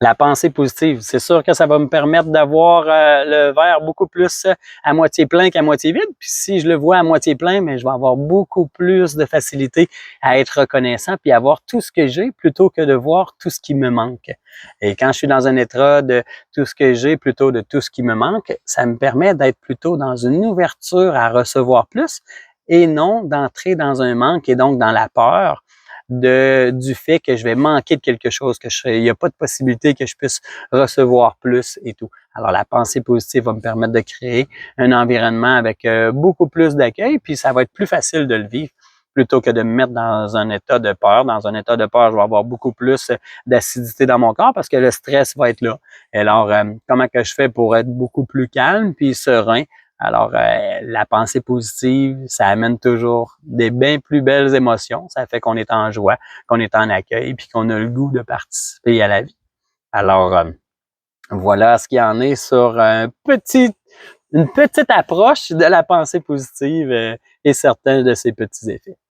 La pensée positive, c'est sûr que ça va me permettre d'avoir le verre beaucoup plus à moitié plein qu'à moitié vide. Puis si je le vois à moitié plein, mais je vais avoir beaucoup plus de facilité à être reconnaissant puis à voir tout ce que j'ai plutôt que de voir tout ce qui me manque. Et quand je suis dans un état de tout ce que j'ai plutôt de tout ce qui me manque, ça me permet d'être plutôt dans une ouverture à recevoir plus et non d'entrer dans un manque et donc dans la peur du fait que je vais manquer de quelque chose, il n'y a pas de possibilité que je puisse recevoir plus et tout. Alors, la pensée positive va me permettre de créer un environnement avec beaucoup plus d'accueil, puis ça va être plus facile de le vivre plutôt que de me mettre dans un état de peur. Dans un état de peur, je vais avoir beaucoup plus d'acidité dans mon corps parce que le stress va être là. Alors, comment que je fais pour être beaucoup plus calme puis serein? Alors, la pensée positive, ça amène toujours des bien plus belles émotions. Ça fait qu'on est en joie, qu'on est en accueil, puis qu'on a le goût de participer à la vie. Alors, voilà ce qu'il y en est sur une petite approche de la pensée positive et certains de ses petits effets.